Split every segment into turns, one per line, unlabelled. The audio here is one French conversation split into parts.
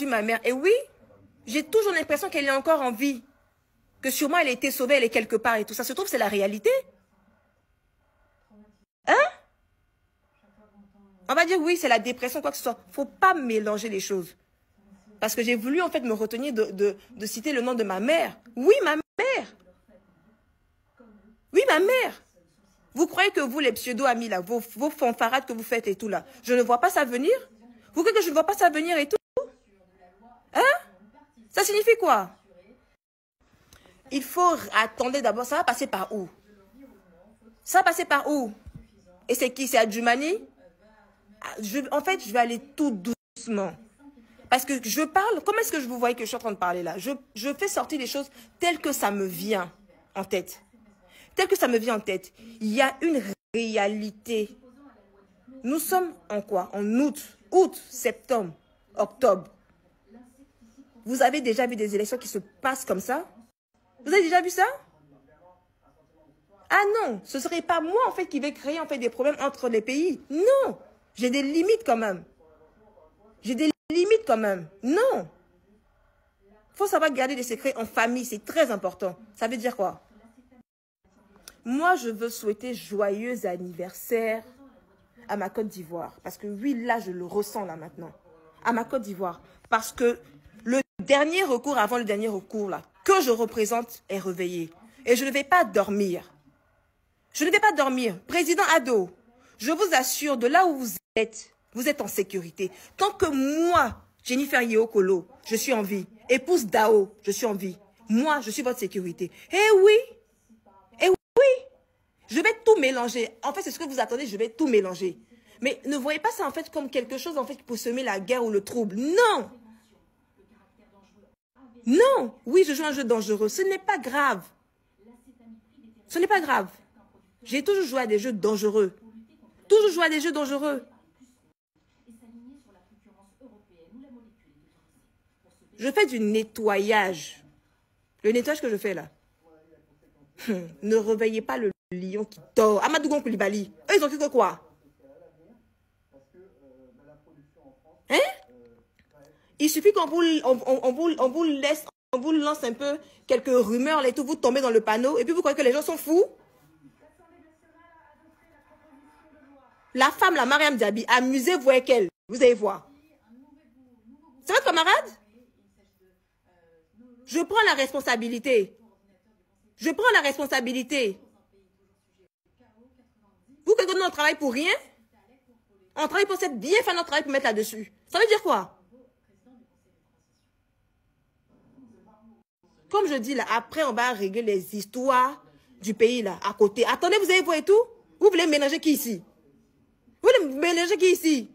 ma mère. Et oui, j'ai toujours l'impression qu'elle est encore en vie. Que sûrement elle a été sauvée, elle est quelque part et tout ça. Se trouve, c'est la réalité. Hein? On va dire oui, c'est la dépression, quoi que ce soit. Faut pas mélanger les choses. Parce que j'ai voulu en fait me retenir de citer le nom de ma mère. Oui, ma mère. Oui, ma mère. Vous croyez que vous, les pseudo-amis, là, vos fanfarades que vous faites et tout, là, je ne vois pas ça venir? Vous croyez que je ne vois pas ça venir et tout? Hein? Ça signifie quoi? Il faut attendre d'abord, ça va passer par où? Ça va passer par où? Et c'est qui? C'est Adjumani? En fait, je vais aller tout doucement. Parce que je parle, comment est-ce que je vous voyez que je suis en train de parler là? Je fais sortir les choses telles que ça me vient en tête. Tel que ça me vient en tête. Il y a une réalité. Nous sommes en quoi? En août, septembre, octobre. Vous avez déjà vu des élections qui se passent comme ça? Vous avez déjà vu ça? Ah non, ce ne serait pas moi en fait qui vais créer en fait des problèmes entre les pays. Non, j'ai des limites quand même. J'ai des limites quand même. Non. Il faut savoir garder des secrets en famille, c'est très important. Ça veut dire quoi? Moi, je veux souhaiter joyeux anniversaire à ma Côte d'Ivoire. Parce que oui, là, je le ressens là maintenant. À ma Côte d'Ivoire. Parce que le dernier recours avant le dernier recours là, que je représente est réveillé. Et je ne vais pas dormir. Je ne vais pas dormir. Président Ado, je vous assure, de là où vous êtes en sécurité. Tant que moi, Jennifer Yeokolo, je suis en vie. Épouse Dao, je suis en vie. Moi, je suis votre sécurité. Eh oui! Je vais tout mélanger. En fait, c'est ce que vous attendez, je vais tout mélanger. Mais ne voyez pas ça en fait comme quelque chose en fait pour semer la guerre ou le trouble. Non. Non. Oui, je joue un jeu dangereux. Ce n'est pas grave. Ce n'est pas grave. J'ai toujours joué à des jeux dangereux. Toujours joué à des jeux dangereux. Je fais du nettoyage. Le nettoyage que je fais là. Ne réveillez pas le lion qui dort. Amadou Gon Coulibaly. Eux, ils ont fait quoi? Hein? Il suffit qu'on vous laisse, on vous lance un peu quelques rumeurs, là, et tout, vous tombez dans le panneau, et puis vous croyez que les gens sont fous? La femme, la Mariam Diaby, amusez-vous avec elle. Vous allez voir. C'est votre camarade? Je prends la responsabilité. Je prends la responsabilité. Vous croyez que nous, on travaille pour rien? On travaille pour cette bien faire notre travail pour mettre là-dessus. Ça veut dire quoi? Comme je dis là, après on va régler les histoires du pays là, à côté. Attendez, vous allez voir et tout? Vous voulez mélanger qui ici? Vous voulez mélanger qui ici?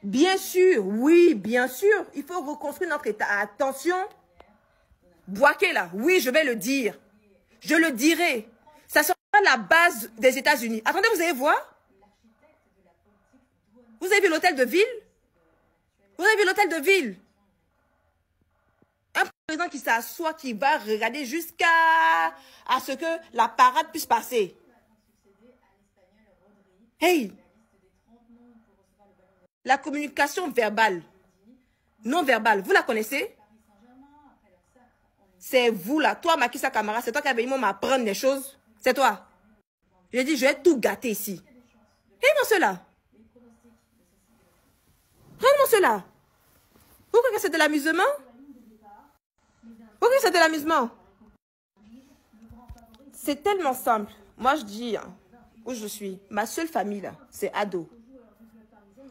Bien sûr, oui, bien sûr. Il faut reconstruire notre État. Attention. Bouaké là, oui, je vais le dire. Je le dirai. Ça sera la base des États-Unis. Attendez, vous allez voir. Vous avez vu l'hôtel de ville? Vous avez vu l'hôtel de ville? Un président qui s'assoit, qui va regarder jusqu'à ce que la parade puisse passer. Hey! La communication verbale, non verbale, vous la connaissez? C'est vous là, toi Makissa Camara, c'est toi qui as venu m'apprendre des choses. C'est toi. J'ai dit, je vais tout gâter ici. Regardez-moi cela. Regardez-moi cela. Vous croyez que c'est de l'amusement? Vous croyez que c'est de l'amusement? C'est tellement simple. Moi je dis, où je suis, ma seule famille là, c'est Ado.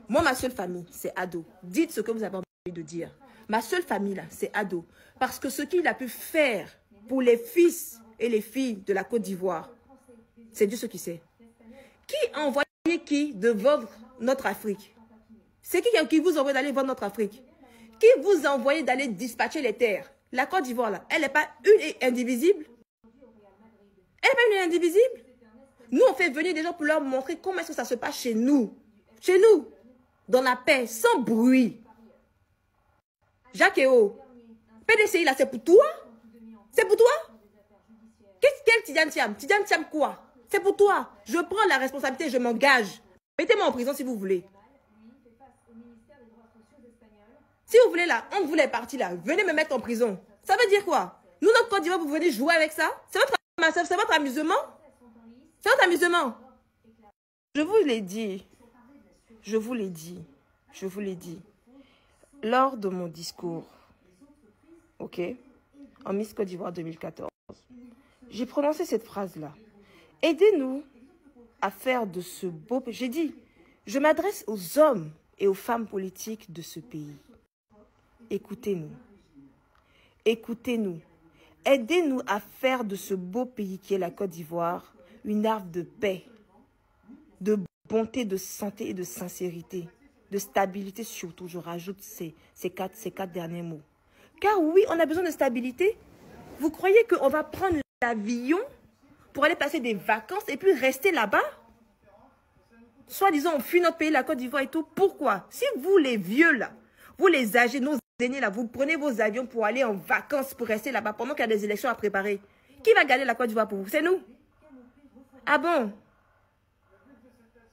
Moi, ma seule famille, c'est Ado. Dites ce que vous avez envie de dire. Ma seule famille, là, c'est Ado. Parce que ce qu'il a pu faire pour les fils et les filles de la Côte d'Ivoire, c'est Dieu ce qui sait. Qui a envoyé qui de vendre notre Afrique? C'est qui vous a envoyé d'aller vendre notre Afrique? Qui vous a envoyé d'aller dispatcher les terres? La Côte d'Ivoire, là, elle n'est pas une et indivisible? Elle n'est pas une et indivisible? Nous, on fait venir des gens pour leur montrer comment est-ce que ça se passe chez nous. Chez nous. Dans la paix, sans bruit. Jacques Eo, PDCI là, c'est pour toi? C'est pour toi? Quel Tidiane Thiam? Tidiane Thiam quoi? C'est pour toi. Je prends la responsabilité, je m'engage. Mettez-moi en prison si vous voulez. Si vous voulez la honte, vous les partis là, venez me mettre en prison. Ça veut dire quoi? Nous, notre Côte d'Ivoire, vous venez jouer avec ça? C'est votre amusement? C'est votre amusement? Je vous l'ai dit. Je vous l'ai dit. Je vous l'ai dit. Lors de mon discours, ok, en Miss Côte d'Ivoire 2014, j'ai prononcé cette phrase-là. Aidez-nous à faire de ce beau pays. J'ai dit, je m'adresse aux hommes et aux femmes politiques de ce pays. Écoutez-nous. Écoutez-nous. Aidez-nous à faire de ce beau pays qui est la Côte d'Ivoire une arbre de paix, de bonté, de santé et de sincérité, de stabilité surtout. Je rajoute ces quatre derniers mots. Car oui, on a besoin de stabilité. Vous croyez qu'on va prendre l'avion pour aller passer des vacances et puis rester là-bas? Soit disant, on fuit notre pays, la Côte d'Ivoire et tout. Pourquoi? Si vous les vieux là, vous les âgés, nos aînés là, vous prenez vos avions pour aller en vacances, pour rester là-bas pendant qu'il y a des élections à préparer, qui va garder la Côte d'Ivoire pour vous? C'est nous. Ah bon?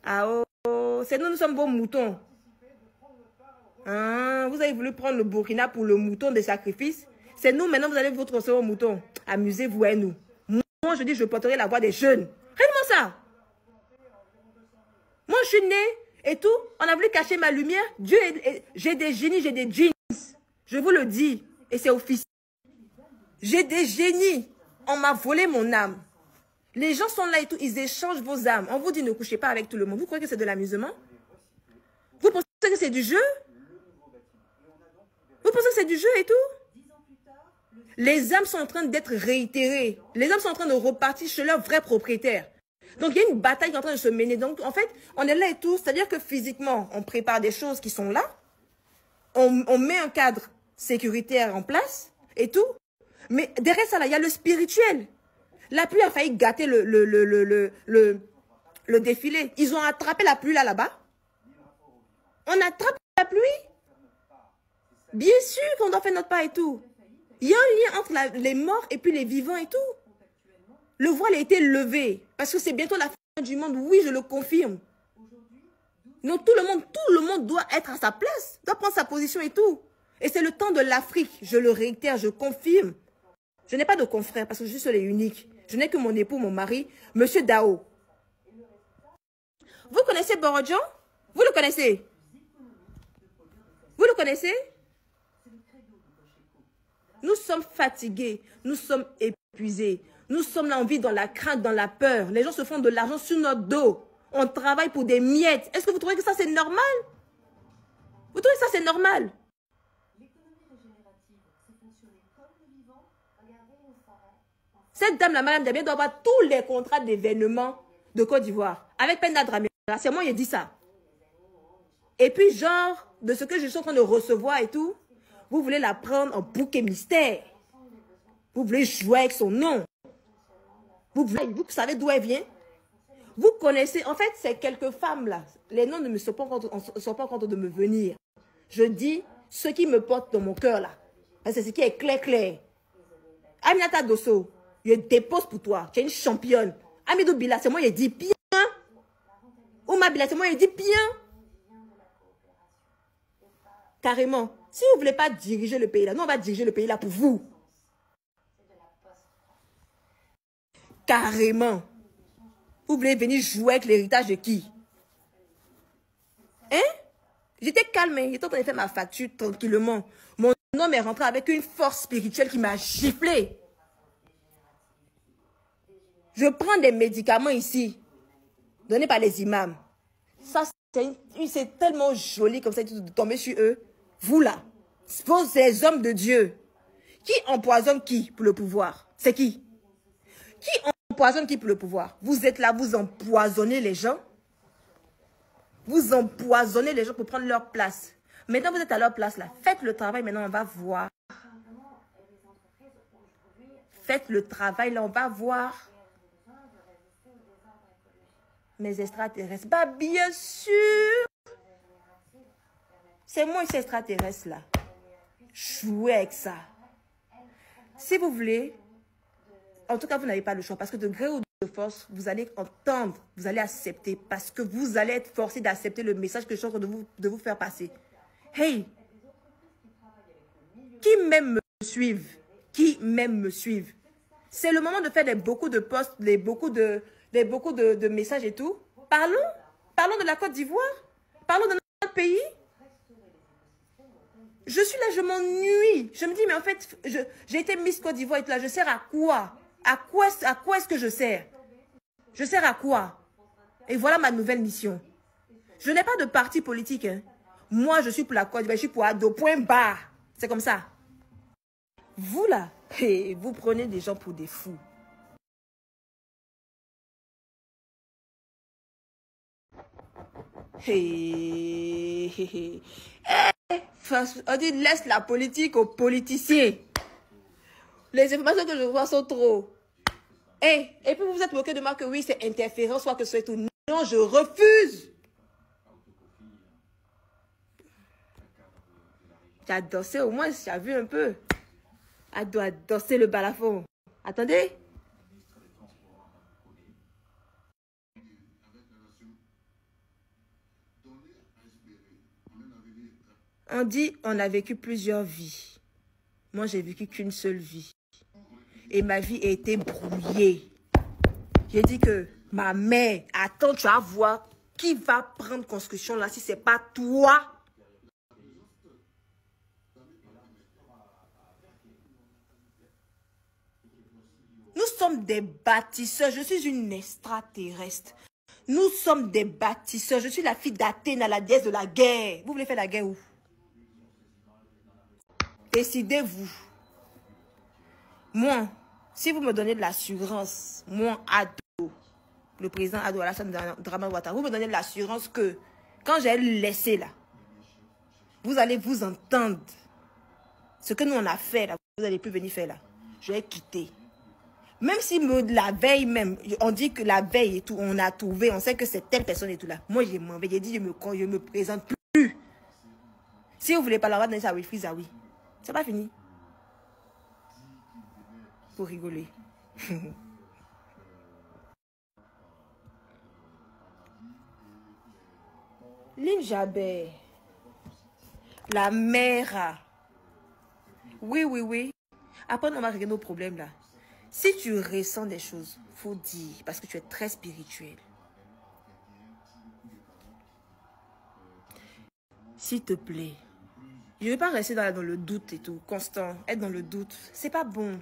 Ah oh, c'est nous, nous sommes vos moutons. Ah, vous avez voulu prendre le Burkina pour le mouton des sacrifices. C'est nous, maintenant, vous allez vous transformer au mouton. Amusez-vous et nous. Moi, je dis, je porterai la voix des jeunes. Regardez-moi ça. Moi, je suis née et tout. On a voulu cacher ma lumière. Dieu, j'ai des génies, j'ai des jeans. Je vous le dis. Et c'est officiel. J'ai des génies. On m'a volé mon âme. Les gens sont là et tout. Ils échangent vos âmes. On vous dit, ne couchez pas avec tout le monde. Vous croyez que c'est de l'amusement? Vous pensez que c'est du jeu? Vous pensez que c'est du jeu et tout? Les âmes sont en train d'être réitérées. Les âmes sont en train de repartir chez leurs vrais propriétaires. Donc, il y a une bataille qui est en train de se mener. Donc, en fait, on est là et tout. C'est-à-dire que physiquement, on prépare des choses qui sont là. On met un cadre sécuritaire en place et tout. Mais derrière ça, là, il y a le spirituel. La pluie a failli gâter le défilé. Ils ont attrapé la pluie là-bas. On attrape la pluie. Bien sûr qu'on doit faire notre part et tout. Il y a un lien entre les morts et puis les vivants et tout. Le voile a été levé. Parce que c'est bientôt la fin du monde. Oui, je le confirme. Donc tout le monde doit être à sa place. Doit prendre sa position et tout. Et c'est le temps de l'Afrique. Je le réitère, je confirme. Je n'ai pas de confrère parce que je suis seule et unique. Je n'ai que mon époux, mon mari, Monsieur Dao. Vous connaissez Borodjan? Vous le connaissez? Vous le connaissez? Nous sommes fatigués, nous sommes épuisés. Nous sommes là, on vit dans la crainte, dans la peur. Les gens se font de l'argent sur notre dos. On travaille pour des miettes. Est-ce que vous trouvez que ça c'est normal? Vous trouvez que ça c'est normal? Cette dame, la madame Diabé, doit avoir tous les contrats d'événements de Côte d'Ivoire. Avec Penda Dramé. C'est moi qui ai dit ça. Et puis, genre, de ce que je suis en train de recevoir et tout, vous voulez la prendre en bouquet mystère. Vous voulez jouer avec son nom. Vous savez d'où elle vient? Vous connaissez, en fait, ces quelques femmes-là, les noms ne me sont pas en train de me venir. Je dis ce qui me porte dans mon cœur, là. C'est ce qui est clair. Aminata Dosso, je dépose pour toi. Tu es une championne. Amidou Bila, c'est moi, il dit bien. Ouma Bila, c'est moi, il dit bien. Carrément. Si vous ne voulez pas diriger le pays là, nous on va diriger le pays là pour vous. Carrément. Vous voulez venir jouer avec l'héritage de qui? Hein? J'étais calme, j'étais en train de faire ma facture tranquillement. Mon homme est rentré avec une force spirituelle qui m'a giflé. Je prends des médicaments ici, donnés par les imams. Ça, c'est tellement joli comme ça de tomber sur eux. Vous là, ces hommes de Dieu, qui empoisonnent qui pour le pouvoir? C'est qui? Qui empoisonne qui pour le pouvoir? Vous êtes là, vous empoisonnez les gens. Vous empoisonnez les gens pour prendre leur place. Maintenant, vous êtes à leur place là. Faites le travail, maintenant on va voir. Faites le travail, là on va voir. Mes extraterrestres. Bah bien sûr. C'est moi ces extraterrestres là. Jouez avec ça. Si vous voulez, en tout cas vous n'avez pas le choix. Parce que de gré ou de force, vous allez entendre, vous allez accepter, parce que vous allez être forcé d'accepter le message que je suis en train de vous faire passer. Hey, qui même me suivent, qui même me suivent. C'est le moment de faire beaucoup de posts, beaucoup de messages et tout. Parlons de la Côte d'Ivoire, parlons de notre pays. Je suis là, je m'ennuie. Je me dis, mais en fait, j'ai été Miss Côte d'Ivoire et tout là, je sers à quoi? À quoi est-ce que je sers? Je sers à quoi? Et voilà ma nouvelle mission. Je n'ai pas de parti politique. Hein. Moi, je suis pour la Côte d'Ivoire, je suis pour Ado, point barre. C'est comme ça. Vous là, vous prenez des gens pour des fous. On dit laisse la politique aux politiciens. Les informations que je vois sont trop. Et puis vous êtes moqué de moi que oui, c'est interférence, soit que c'est tout. Non, je refuse. Tu as dansé au moins, tu as vu un peu. Elle doit danser le balafon. Attendez. On dit on a vécu plusieurs vies. Moi, j'ai vécu qu'une seule vie. Et ma vie a été brouillée. J'ai dit que ma mère, attends, tu vas voir qui va prendre construction là si ce n'est pas toi. Nous sommes des bâtisseurs. Je suis une extraterrestre. Nous sommes des bâtisseurs. Je suis la fille d'Athéna, la déesse de la guerre. Vous voulez faire la guerre où? Décidez-vous. Moi, si vous me donnez de l'assurance, moi, Ado, le président Ado Alassane Dramane Ouattara, vous me donnez de l'assurance que quand j'ai laissé là, vous allez vous entendre. Ce que nous on a fait là, vous n'allez plus venir faire là. Je vais quitter. Même si la veille même, on dit que la veille et tout, on a trouvé, on sait que c'est telle personne et tout là. Moi, je m'en vais, j'ai dit, je me présente plus. Si vous ne voulez pas l'avoir donné ça, oui, frise, oui. C'est pas fini. Pour rigoler. Lynn Jabert, la mère. Oui. Après, on va régler nos problèmes là. Si tu ressens des choses, faut dire, parce que tu es très spirituel. S'il te plaît, je ne vais pas rester dans le doute et tout, constant, être dans le doute. C'est pas bon.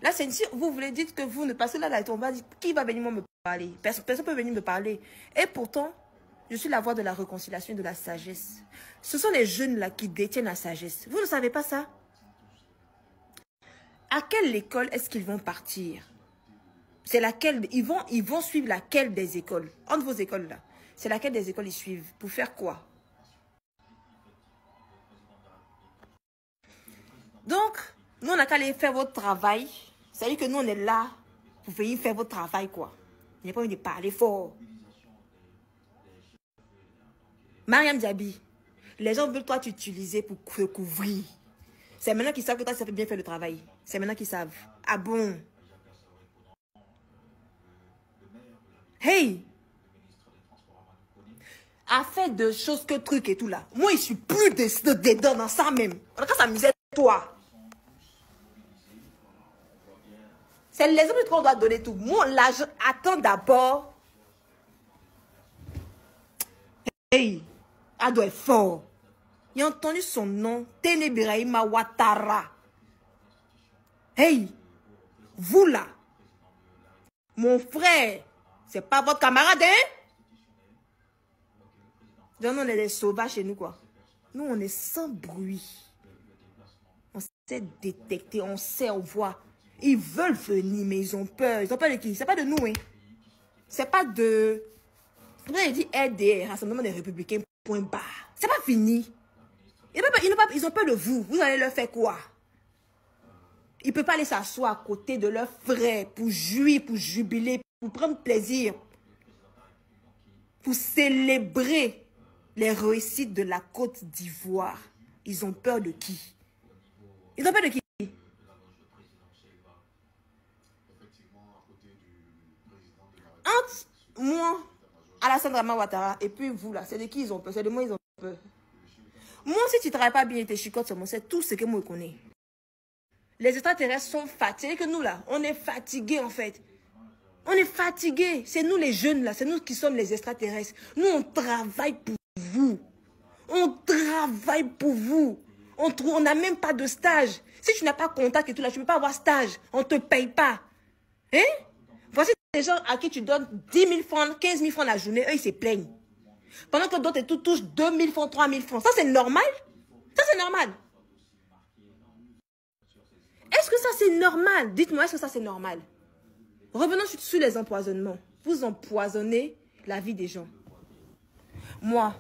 Là, si vous voulez dire que vous ne passez là, on va dire, qui va venir me parler? Personne ne peut venir me parler. Et pourtant, je suis la voix de la réconciliation et de la sagesse. Ce sont les jeunes là qui détiennent la sagesse. Vous ne savez pas ça? À quelle école est-ce qu'ils vont partir? C'est laquelle? Ils vont suivre laquelle des écoles? Entre vos écoles là. C'est laquelle des écoles ils suivent? Pour faire quoi? Donc, nous on n'a qu'à aller faire votre travail. C'est-à-dire que nous on est là pour venir faire votre travail quoi. Il n'y a pas envie de parler fort. Mariam Diaby, les gens veulent toi t'utiliser pour te couvrir. C'est maintenant qu'ils savent que toi ça fait bien faire le travail. C'est maintenant qu'ils savent. Ah bon? Hey! Affaire de choses que trucs et tout là. Moi, je suis plus dedans dans ça même. On a qu'à s'amuser toi. C'est les hommes qu'on doit donner tout. Moi, là, attends d'abord. Hey! Elle doit être fort. Il a entendu son nom. Ténébiraïma Ouattara. Hey! Vous là. Mon frère. C'est pas votre camarade, hein? Donc, nous, on est des sauvages chez nous, quoi. Nous, on est sans bruit. On sait détecter, on sait, on voit. Ils veulent venir, mais ils ont peur. Ils ont peur de qui? C'est pas de nous, hein. C'est pas de... Vous avez dit RDR, Rassemblement des Républicains, point barre. C'est pas fini. Ils ont peur de vous. Vous allez leur faire quoi? Ils ne peuvent pas aller s'asseoir à côté de leurs frères pour jouir, pour jubiler, pour prendre plaisir, pour célébrer les réussites de la Côte d'Ivoire. Ils ont peur de qui? Ils ont peur de qui? Entre moi, Alassane Draman Ouattara, et puis vous là, c'est de qui ils ont peur? C'est de moi ils ont peur. Moi, si tu ne travailles pas bien et tes chicotes sur moi, c'est tout ce que moi je connais. Les extraterrestres sont fatigués, que nous là, on est fatigués en fait. On est fatigués. C'est nous les jeunes là, c'est nous qui sommes les extraterrestres. Nous, on travaille pour vous. On travaille pour vous. On n'a même pas de stage. Si tu n'as pas contact et tout là, tu ne peux pas avoir stage. On ne te paye pas. Hein? Voici des gens à qui tu donnes 10 000 francs, 15 000 francs la journée, eux ils se plaignent. Pendant que d'autres touchent 2 000 francs, 3 000 francs. Ça c'est normal? Ça c'est normal? Est-ce que ça c'est normal? Dites-moi, est-ce que ça c'est normal? Revenons sur les empoisonnements. Vous empoisonnez la vie des gens. Moi,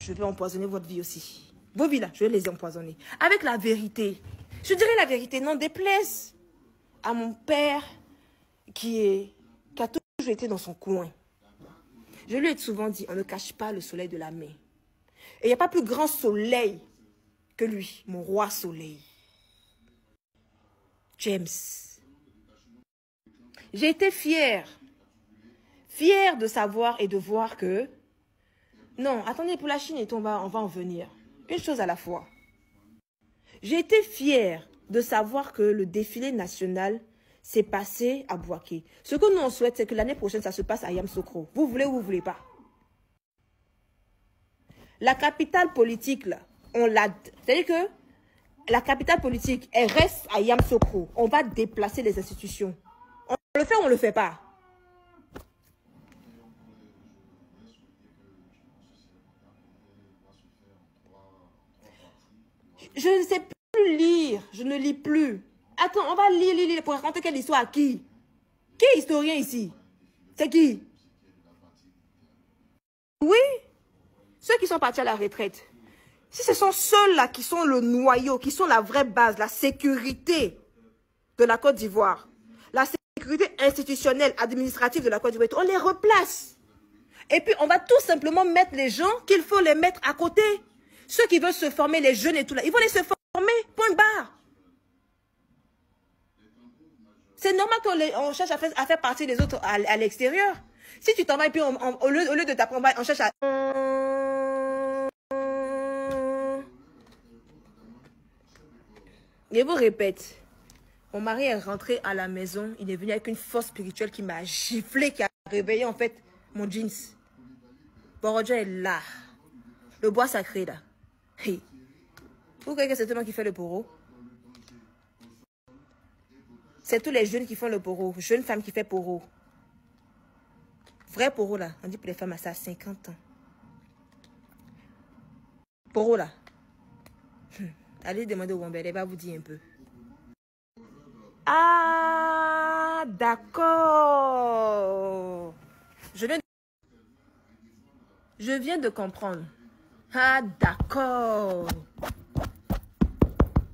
je vais empoisonner votre vie aussi. Vos vies là, je vais les empoisonner. Avec la vérité. Je dirais la vérité, non déplaise à mon père qui a toujours été dans son coin. Je lui ai souvent dit, on ne cache pas le soleil de la main. Et il n'y a pas plus grand soleil que lui, mon roi soleil. James. J'ai été fière de savoir et de voir que... Non, attendez, pour la Chine, on va en venir. Une chose à la fois. J'ai été fière de savoir que le défilé national s'est passé à Bouaké. Ce que nous on souhaite, c'est que l'année prochaine, ça se passe à Yamoussoukro. Vous voulez ou vous ne voulez pas? La capitale politique, là, on l'a... C'est-à-dire que la capitale politique, elle reste à Yamoussoukro. On va déplacer les institutions. On le fait ou on ne le fait pas? Je ne sais plus lire. Je ne lis plus. Attends, on va lire pour raconter quelle histoire à qui? Qui est historien ici? C'est qui? Oui, ceux qui sont partis à la retraite. Si ce sont ceux-là qui sont le noyau, qui sont la vraie base, la sécurité de la Côte d'Ivoire, la sécurité institutionnelle, administrative de la Côte d'Ivoire, on les replace. Et puis, on va tout simplement mettre les gens qu'il faut les mettre à côté. Ceux qui veulent se former, les jeunes et tout là, ils vont les se former, point barre. C'est normal qu'on cherche à faire partie des autres à l'extérieur. Si tu t'en vas et puis au lieu de t'apprendre, on cherche à... Je vous répète, mon mari est rentré à la maison, il est venu avec une force spirituelle qui m'a giflé, qui a réveillé en fait mon jeans. Borodja est là. Le bois sacré là. Hey. Vous croyez que c'est moi qui fais le poro? C'est tous les jeunes qui font le poro. Jeunes femmes qui font poro. Vrai poro là. On dit pour les femmes à ça 50 ans. Poro là. Allez demander au Wambele, elle va vous dire un peu. Ah, d'accord. Je viens de comprendre. Ah, d'accord.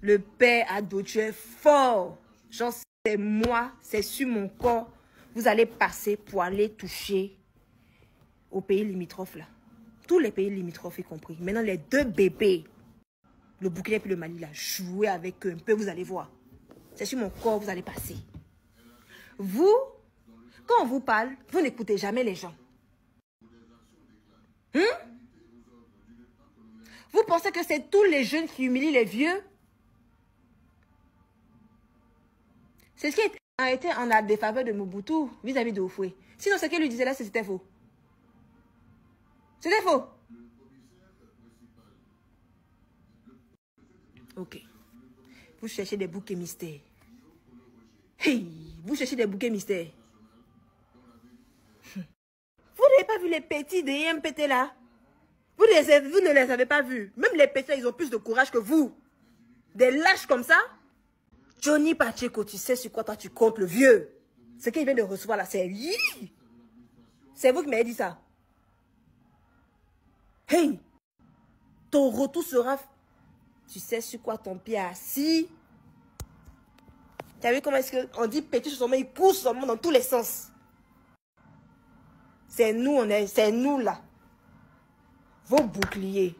Le père Ado, tu es fort. J'en sais moi, c'est sur mon corps. Vous allez passer pour aller toucher aux pays limitrophes là. Tous les pays limitrophes y compris. Maintenant, les deux bébés, le Burkina et le Mali là, jouez avec eux un peu, vous allez voir. C'est sur mon corps, vous allez passer. Vous, quand on vous parle, vous n'écoutez jamais les gens. Vous pensez que c'est tous les jeunes qui humilient les vieux? C'est ce qui a été en la défaveur de Mobutu vis-à-vis de Oufoué. Sinon, ce qu'il lui disait là, c'était faux. C'était faux. Ok. Vous cherchez des bouquets mystères. Hey, vous cherchez des bouquets mystères. Vous n'avez pas vu les petits des IMPT là? Vous ne les avez pas vus. Même les petits, ils ont plus de courage que vous. Des lâches comme ça. Johnny Pacheco, tu sais sur quoi toi tu comptes, le vieux. Ce qu'il vient de recevoir là, c'est... C'est vous qui m'avez dit ça. Hey, ton retour sera... Tu sais sur quoi ton pied est assis. Tu as vu comment est-ce qu'on dit petit sur son main, il pousse son main dans tous les sens. C'est nous, c'est nous là. Vos boucliers.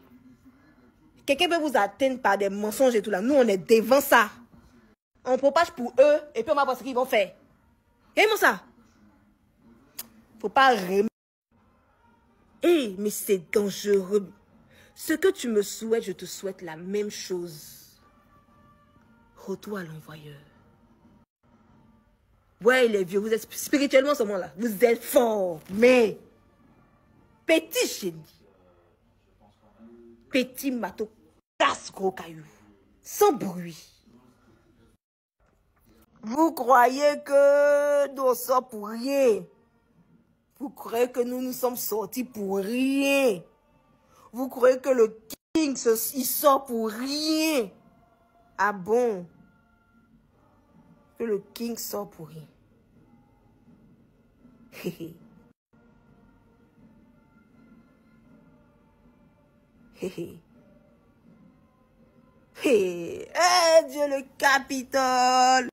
Quelqu'un peut vous atteindre par des mensonges et tout là. Nous, on est devant ça. On propage pour eux et puis on va voir ce qu'ils vont faire. Et moi ça. Faut pas remettre. Hé, mais c'est dangereux. Ce que tu me souhaites, je te souhaite la même chose. Retour à l'envoyeur. Ouais, il est vieux. Vous êtes spirituellement seulement là. Vous êtes fort. Mais, petit génie. Petit matou. Casse gros caillou. Sans bruit. Vous croyez que nous sommes pour rien. Vous croyez que nous sommes sortis pour rien. Vous croyez que le King, il sort pour rien. Ah bon? Que le King sort pour rien. Hé hé. Hé. Eh, Dieu le Capitole.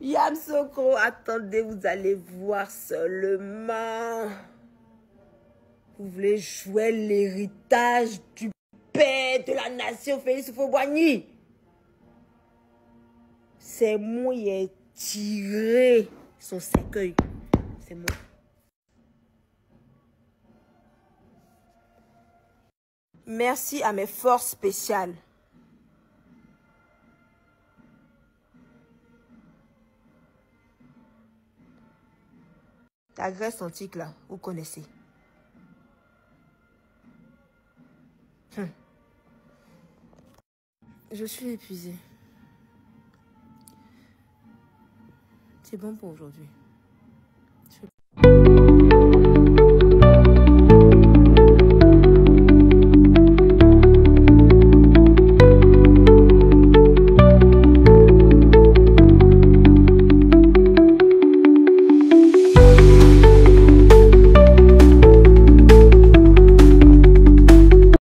Yamsoko, attendez, vous allez voir seulement. Vous voulez jouer l'héritage du père de la nation, Félix Houphouët-Boigny. C'est moi qui ai tiré son cercueil. C'est moi. Merci à mes forces spéciales. La Grèce antique, là, vous connaissez. Je suis épuisée. C'est bon pour aujourd'hui.